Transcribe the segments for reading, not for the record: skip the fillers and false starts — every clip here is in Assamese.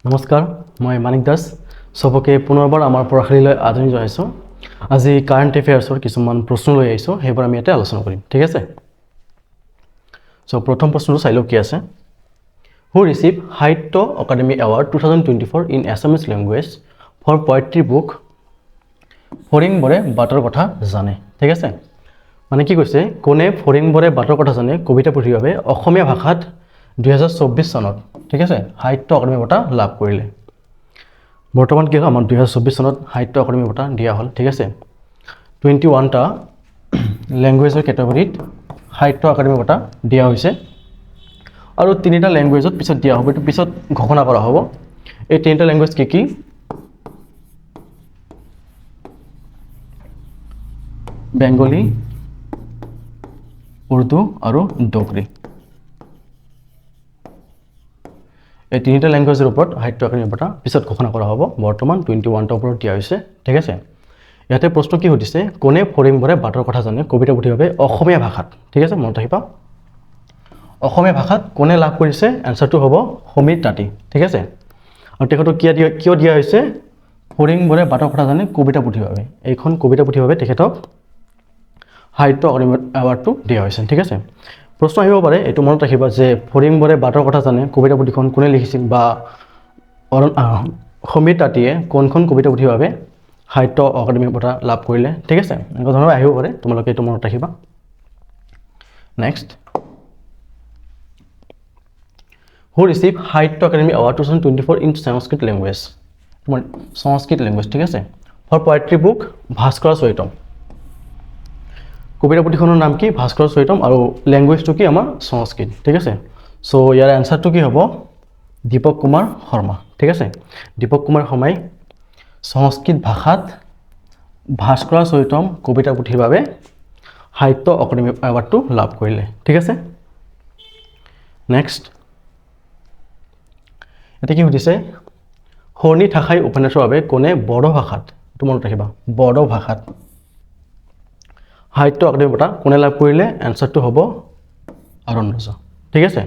নমস্কাৰ, মই মানিক দাস। সবকে পুনৰবাৰ আমাৰ পঢ়াশালীলৈ আদৰণি জনাইছোঁ। আজি কাৰেণ্ট এফেয়াৰ্ছৰ কিছুমান প্ৰশ্ন লৈ আহিছোঁ, সেইবোৰ আমি ইয়াতে আলোচনা কৰিম। ঠিক আছে? প্ৰথম প্ৰশ্নটো চাই লওক কি আছে। Who receive Sahitya Akademi award 2024 in Assamese language for poetry book ফৰিংবৰে বাটৰ কথা জানে। ঠিক আছে? মানে কি কৈছে, কোনে ফৰিংবৰে বাটৰ কথা জানে কবিতা পুথিৰ বাবে অসমীয়া ভাষাত 2024 চনত, ঠিক আছে, সাহিত্য অকাডেমি বঁটা লাভ কৰিলে। বৰ্তমান কি হ'ল, আমাৰ 2024 চনত সাহিত্য অকাডেমি বঁটা দিয়া হ'ল। ঠিক আছে? 21টা লেংগুৱেজৰ কেটেগৰীত সাহিত্য অকাডেমি বঁটা দিয়া হৈছে আৰু 3টা লেংগুৱেজত পিছত দিয়া হ'ব। এইটো পিছত ঘোষণা কৰা হ'ব। এই 3টা লেংগুৱেজ কি কি? বেংগলী, উৰ্দু আৰু ডোগৰী। এই 3টা লেংগুৱেজৰ ওপৰত সাহিত্য অকাডেমি বঁটা পিছত ঘোষণা কৰা হ'ব। বৰ্তমান 21টা ওপৰত দিয়া হৈছে। ঠিক আছে? ইয়াতে প্ৰশ্ন কি সুধিছে, কোনে ফৰিংবৰে বাটৰ কথা জানে কবিতা পুথিৰ বাবে অসমীয়া ভাষাত। ঠিক আছে? মনত ৰাখিবা, অসমীয়া ভাষাত কোনে লাভ কৰিছে? এনচাৰটো হ'ব সমীৰ তাঁতী। ঠিক আছে? আৰু তেখেতক কিয় দিয়া হৈছে? ফৰিংবৰে বাটৰ কথা জানে কবিতা পুথিৰ বাবে। এইখন কবিতা পুথিৰ বাবে তেখেতক সাহিত্য অকাডেমি এৱাৰ্ডটো দিয়া হৈছে। ঠিক আছে? প্ৰশ্ন আহিব পাৰে, এইটো মনত ৰাখিবা যে ফৰিংবৰে বাটৰ কথা জানে কবিতা পুথিখন কোনে লিখিছিল বা সমীৰ তাঁতীয়ে কোনখন কবিতা পুথিৰ বাবে সাহিত্য অকাডেমি বঁটা লাভ কৰিলে। ঠিক আছে? এনেকুৱা ধৰণৰ আহিব পাৰে, তোমালোকে এইটো মনত ৰাখিবা। Next, who receive Sahitya Akademi award 2024 in Sanskrit language, তোমাৰ সংস্কৃত লেংগুৱেজ। ঠিক আছে? For poetry book Bhaskara Charitam. কবিতা পুথিখনৰ নাম কি? ভাস্কৰ চৰিতম, আৰু লেংগুৱেজটো কি? আমাৰ সংস্কৃত। ঠিক আছে? চ' ইয়াৰ এনচাৰটো কি হ'ব? দীপক কুমাৰ শৰ্মা। ঠিক আছে? দীপক কুমাৰ শৰ্মাই সংস্কৃত ভাষাত ভাস্কৰ চৰিতম কবিতা পুথিৰ বাবে সাহিত্য অকাডেমি এৱাৰ্ডটো লাভ কৰিলে। ঠিক আছে? নেক্সট, এতিয়া কি সুধিছে, শৰ্ণী ঠাখাই উপন্যাসৰ বাবে কোনে বড়ো ভাষাত, এইটো মনত ৰাখিবা, বড়ো ভাষাত সাহিত্য অকাডেমি বঁটা কোনে লাভ কৰিলে? এনচাৰটো হ'ব আৰুণ ৰজা। ঠিক আছে?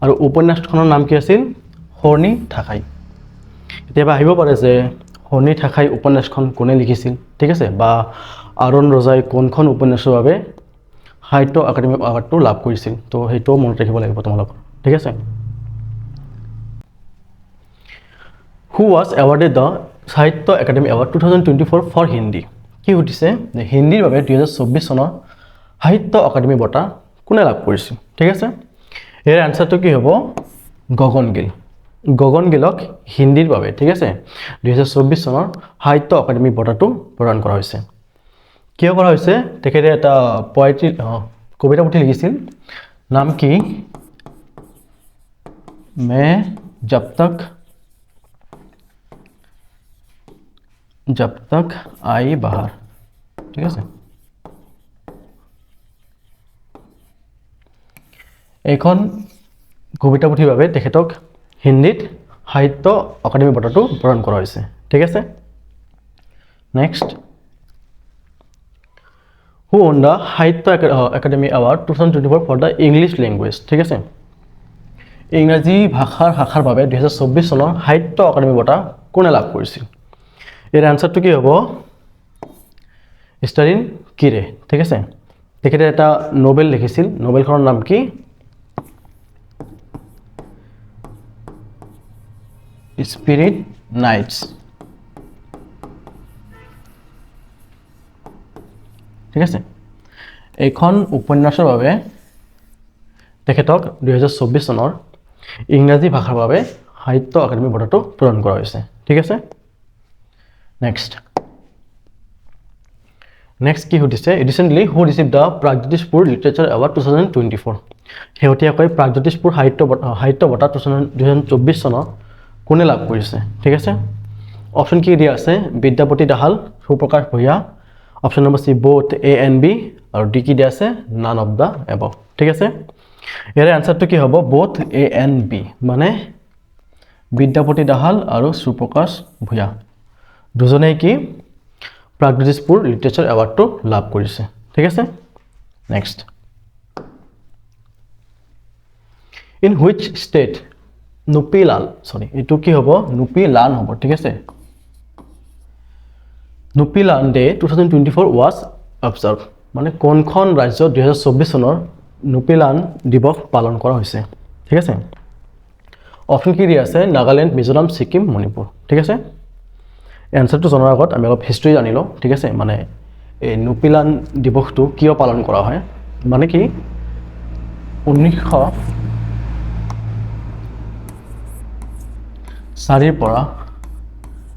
আৰু উপন্যাসখনৰ নাম কি আছিল? শৰ্ণী ঠাখাই। কেতিয়াবা আহিব পাৰে যে শৰ্ণী ঠাখাই উপন্যাসখন কোনে লিখিছিল। ঠিক আছে? বা আৰুণ ৰজাই কোনখন উপন্যাসৰ বাবে সাহিত্য অকাডেমি এৱাৰ্ডটো লাভ কৰিছিল। তো সেইটোও মনত ৰাখিব লাগিব তোমালোকৰ। ঠিক আছে? Who was awarded the Sahitya Akademi award 2024 for Hindi. কি সুধিছে যে হিন্দীৰ বাবে 2024 চনৰ সাহিত্য অকাডেমি বঁটা কোনে লাভ কৰিছিল। ঠিক আছে? ইয়াৰ এনচাৰটো কি হ'ব? গগন গিল। গগন গিলক হিন্দীৰ বাবে, ঠিক আছে, 2024 চনৰ সাহিত্য অকাডেমি বঁটাটো প্ৰদান কৰা হৈছে। কিয় কৰা হৈছে? তেখেতে এটা পয়েট্ৰি কবিতা পুথি লিখিছিল, নাম কি? মে জব তক আই বাহাৰ। ঠিক আছে? এইখন কবিতা পুথিৰ বাবে তেখেতক হিন্দীত সাহিত্য অকাডেমি বঁটাটো প্ৰদান কৰা হৈছে। ঠিক আছে? Next, who won the Sahitya Akademi award 2024 for the English language. ঠিক আছে? ইংৰাজী ভাষাৰ শাখাৰ বাবে 2024 চনৰ সাহিত্য অকাডেমি বঁটা কোনে লাভ কৰিছিল? ইয়াৰ এনচাৰটো কি হ'ব? ষ্টালিন কিৰে। ঠিক আছে? তেখেতে এটা নবেল লিখিছিল, নবেলখনৰ নাম কি? Spirit nights. ঠিক আছে? এইখন উপন্যাসৰ বাবে তেখেতক 2024 চনৰ ইংৰাজী ভাষাৰ বাবে সাহিত্য অকাডেমি বঁটাটো প্ৰদান কৰা হৈছে। ঠিক আছে? নেক্সট কি সুধিছে, recently who receive the Pragjyotishpur literature award 2024। শেহতীয়াকৈ প্ৰাগজ্যোতিষপুৰ সাহিত্য বঁটা 2024 চনত কোনে লাভ কৰিছে? ঠিক আছে? অপশ্যন কি দিয়া আছে? Bidyapati Dahal, Suprakash Bhuyan, option number C both A and B, আৰু ডি কি দিয়া আছে নান অফ দ্য এবভ। ঠিক আছে? ইয়াৰে এনচাৰটো কি হ'ব? বোথ এ এণ্ড বি, মানে বিদ্যাপতি দাহাল আৰু সুপ্ৰকাশ ভূঞা দুজনেই কি প্ৰাগজ্যোতিষপুৰ লিটাৰেচাৰ এৱাৰ্ডটো লাভ কৰিছে। ঠিক আছে? নেক্সট, ইন হুইচ ষ্টেট নুপিলাল সৰি এইটো কি হ'ব নুপিলান হ'ব ঠিক আছে নুপিলান ডে 2024 was observed মানে কোনখন ৰাজ্যত 2024 চনৰ নুপিলান দিৱস পালন কৰা হৈছে ঠিক আছে অপশ্যন কি দিয়া আছে নাগালেণ্ড মিজোৰাম ছিকিম মণিপুৰ ঠিক আছে এনসাৰটো জনাৰ আগত আমি অলপ হিষ্ট্ৰী জানি লওঁ ঠিক আছে মানে এই নুপিলান দিৱসটো কিয় পালন কৰা হয় মানে কি 1904 পৰা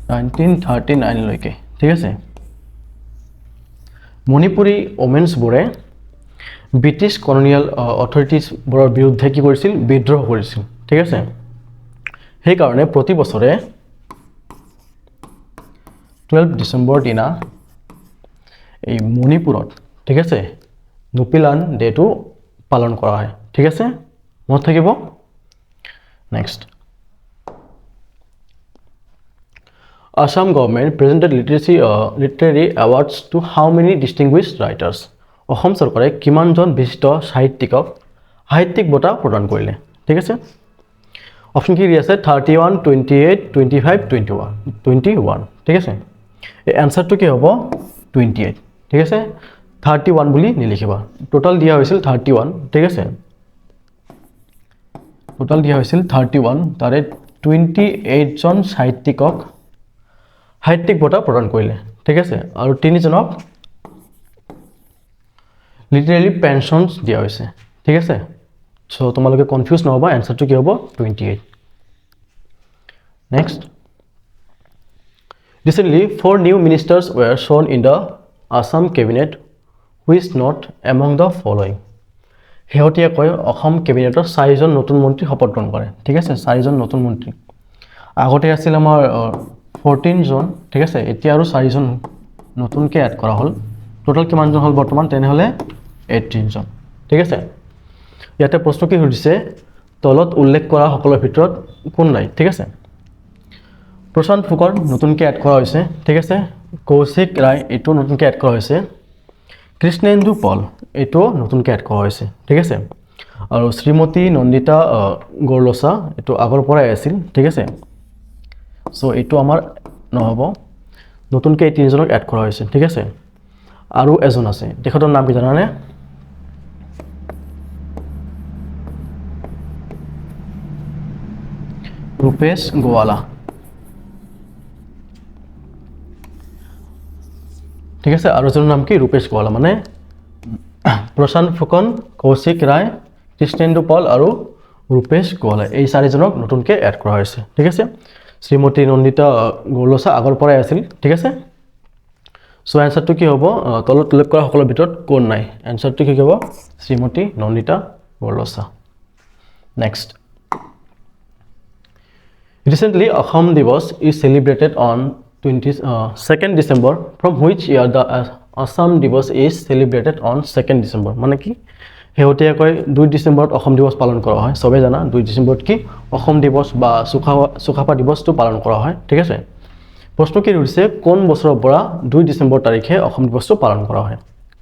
1939 লৈকে ঠিক আছে মণিপুৰী ওমেন্সবোৰে ব্ৰিটিছ কলোনিয়েল অথৰিটিজবোৰৰ বিৰুদ্ধে কি কৰিছিল বিদ্ৰোহ কৰিছিল ঠিক আছে সেইকাৰণে প্ৰতি বছৰে 12 ডিসেম্বৰ দিনা এই মণিপুৰত ঠিক আছে নুপিলান ডেটো পালন কৰা হয় ঠিক আছে মনত থাকিব next Assam government presented literary awards to how many distinguished writers Assam চৰকাৰে কিমানজন বিশিষ্ট সাহিত্যিকক সাহিত্যিক বঁটা প্ৰদান কৰিলে ঠিক আছে অপশ্যন কি দিয়া আছে 31 28 25 21 ঠিক আছে এই আনসাৰটো কি হ'ব 28 ঠিক আছে 31 বুলি নিলিখিবা টোটাল দিয়া হৈছিল 31 ঠিক আছে টোটাল দিয়া হৈছিল 31 তাৰে 28 জন সাহিত্যিকক সাহিত্যিক বঁটা প্ৰদান কৰিলে ঠিক আছে আৰু 3 জনক লিটাৰেলি পেনশনস দিয়া হৈছে ঠিক আছে সো তোমালোকে কনফিউজ নহবা আনসাৰটো কি হ'ব 28 next Recently, 4 new ministers were shown in the Assam cabinet, who is not among the following. শেহতীয়াকৈ অসম কেবিনেটৰ 4 জন নতুন মন্ত্ৰী শপত গ্ৰহণ কৰে ঠিক আছে 4 জন নতুন মন্ত্ৰী আগতে আছিল আমাৰ 14 জন ঠিক আছে এতিয়া আৰু 4 জন নতুনকৈ এড কৰা হ'ল টোটাল কিমান জন হ'ল বৰ্তমান তেনে হলে 18 জন ঠিক আছে ইয়াতে প্ৰশ্ন কি সুধিছে তলত উল্লেখ কৰা সকলৰ ভিতৰত কোন নাই ঠিক আছে প্ৰশান্ত ফুকন নতুনকৈ এড কৰা হৈছে ঠিক আছে কৌশিক ৰায় এটো নতুনকৈ এড কৰা হৈছে কৃষ্ণেন্দু পল এটো নতুনকৈ এড কৰা হৈছে ঠিক আছে আৰু শ্ৰীমতী নন্দিতা গৰলছা এটো আগৰ পৰাই আছিল ঠিক আছে সো এটো আমাৰ নহব নতুনকৈ 3 জনক এড কৰা হৈছে ঠিক আছে আৰু এজন আছে তেখেতৰ নাম কি জানানে ৰূপেশ গোৱালা ঠিক আছে আৰু এজনৰ নাম কি ৰূপেশ গোৱালা মানে প্ৰশান্ত ফুকন কৌশিক ৰায় কৃষ্ণেন্দু পল আৰু ৰূপেশ গোৱালা এই 4 জনক নতুনকৈ এড কৰা হৈছে ঠিক আছে শ্ৰীমতী নন্দিতা গৰলছা আগৰ পৰাই আছিল ঠিক আছে সো আনসাৰটো কি হ'ব তলত উল্লেখ কৰা সকলৰ ভিতৰত কোন নাই আনসাৰটো কি হ'ব Shrimati Nandita Garlosa next Recently, Assam Divas is celebrated on 2nd December, from which year the Assam Divas is celebrated on 2nd December. মানে কি হেউটিয়াকৈ 2 ডিসেম্বৰত অসম দিৱস পালন কৰা হয় সবে জানা 2 ডিসেম্বৰত কি অসম দিৱস বা সুখাপা দিৱসটো পালন কৰা হয় ঠিক আছে প্ৰশ্ন কি হৈছে কোন বছৰৰ পৰা 2 ডিসেম্বৰ তাৰিখে অসম দিৱসটো পালন কৰা হয়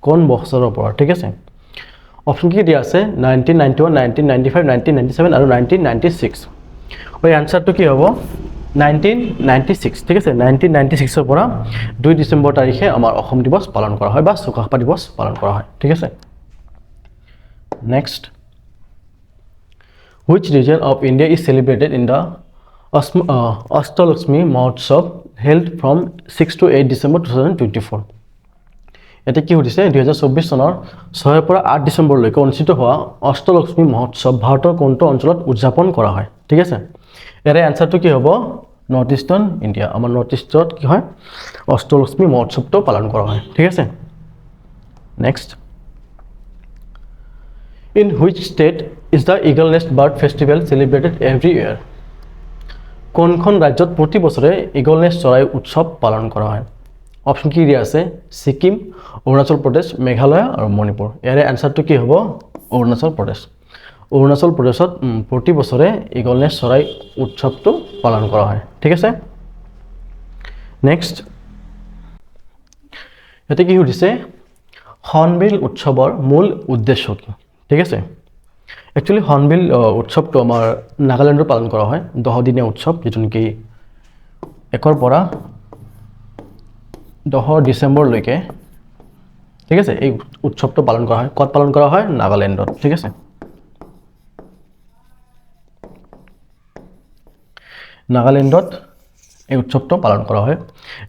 কোন বছৰৰ পৰা ঠিক আছে অপশ্যন কি দিয়া আছে 1991 1995 1997 আৰু 1996 ওই আনসাৰটো কি হ'ব 1996 ঠিক আছে 1996 ৰ পৰা 2 ডিসেম্বৰ তাৰিখে আমাৰ অসম দিৱস পালন কৰা হয় বা সুখাপা দিৱস পালন কৰা হয় ঠিক আছে next Which region of India is celebrated in the Ashtalakshmi Mahotsav held from 6 to 8 December 2024 এতে কি হৈছে 2024 চনৰ 6 পৰা 8 ডিসেম্বৰলৈকে অনুষ্ঠিত হোৱা অষ্টলক্ষ্মী মহোৎসৱ ভাৰতৰ কোনটো অঞ্চলত উদযাপন কৰা হয় ঠিক আছে এৰে আনসাৰটো কি হ'ব নৰ্থ ইষ্টাৰ্ণ ইণ্ডিয়া আমাৰ নৰ্থ ইষ্টত কি হয় অষ্টলক্ষ্মী মহোৎসৱটো পালন কৰা হয় ঠিক আছে next In which state is the Eagle Nest Bird Festival celebrated every year? কোনখন ৰাজ্যত প্ৰতি বছৰে ইগল নেষ্ট চৰাই উৎসৱ পালন কৰা হয় অপশ্যন কি দিয়া আছে সিকিম অৰুণাচল প্ৰদেশ মেঘালয় আৰু মণিপুৰ ইয়াৰে আনসাৰটো কি হ'ব অৰুণাচল প্ৰদেশত প্ৰতি বছৰে ইগল নেষ্ট চৰাই উৎসৱটো পালন কৰা হয় ঠিক আছে নেক্সট এতে কি সুধিছে হৰ্ণবিল উৎসৱৰ মূল উদ্দেশ্য কি ঠিক আছে একচুৱেলি হৰ্ণবিল উৎসৱটো আমাৰ নাগালেণ্ডত পালন কৰা হয় 10 দিনীয়া উৎসৱ যিটো নেকি 1 পৰা 10 ডিচেম্বৰলৈকে ঠিক আছে এই উৎসৱটো পালন কৰা হয় ক'ত পালন কৰা হয় নাগালেণ্ডত ঠিক আছে নাগালেণ্ডত এই উৎসৱটো পালন কৰা হয়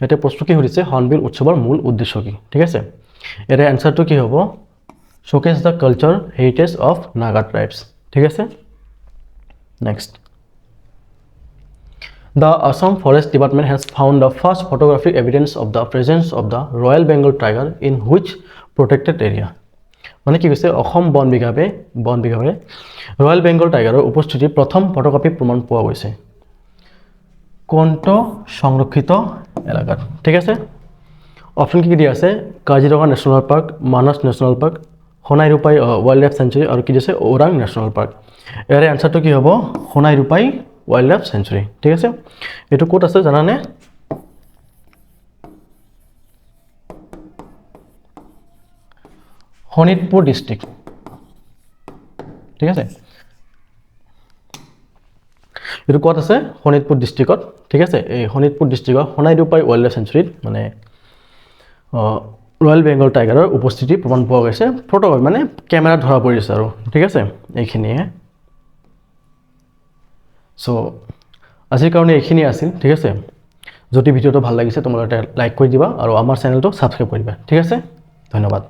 এতিয়া প্ৰশ্ন কি সুধিছে হৰ্ণবিল উৎসৱৰ মূল উদ্দেশ্য কি ঠিক আছে এর অ্যান্সারটো কি হ'ব showcase the culture heritage of Naga tribes ঠিক আছে next The Assam Forest Department has found the first photographic evidence of the presence of the Royal Bengal tiger in which protected area মানে কি কৈছে অসম বন বিভাগে ৰয়েল বেংগল টাইগাৰৰ উপস্থিতি প্ৰথম ফটোগ্ৰাফিক প্ৰমাণ পোৱা গৈছে কোনটো সংৰক্ষিত এলেকাত ঠিক আছে অপশন কি দিয়া আছে কাজিৰঙা ন্যাশনাল পাৰ্ক মানস ন্যাশনাল পাৰ্ক সোনাই ৰূপাই ওয়াইল্ড লাইফ সেঞ্চুৰি আৰু কি দিছে ওৰাং ন্যাশনাল পাৰ্ক এৰ অ্যান্সাৰটো কি হ'ব সোনাই ৰূপাই ওয়াইল্ড লাইফ সেঞ্চুৰি ঠিক আছে এটো কোট আছে জানানে শোণিতপুৰ ডিস্ট্ৰিক্ট ঠিক আছে এটো কোট আছে শোণিতপুৰ ডিস্ট্ৰিক্টত ঠিক আছে এই শোণিতপুৰ ডিস্ট্ৰিক্টৰ সোনাই ৰূপাই ওয়াইল্ড লাইফ সেঞ্চুৰিত মানে ৰয়্যাল বেঙ্গল টাইগাৰৰ উপস্থিতি প্ৰমাণ পোৱা গৈছে ফটো মানে ক্যামেৰা ধৰা পৰিছে আৰু ঠিক আছে এইখিনিয়ে সো আজিৰ কাৰণে এইখিনি আছিল ঠিক আছে যদি ভিডিওটো ভাল লাগিছে তোমালোকে লাইক কৰি দিবা আৰু আমাৰ চেনেলটো সাবস্ক্ৰাইব কৰিবা ঠিক আছে ধন্যবাদ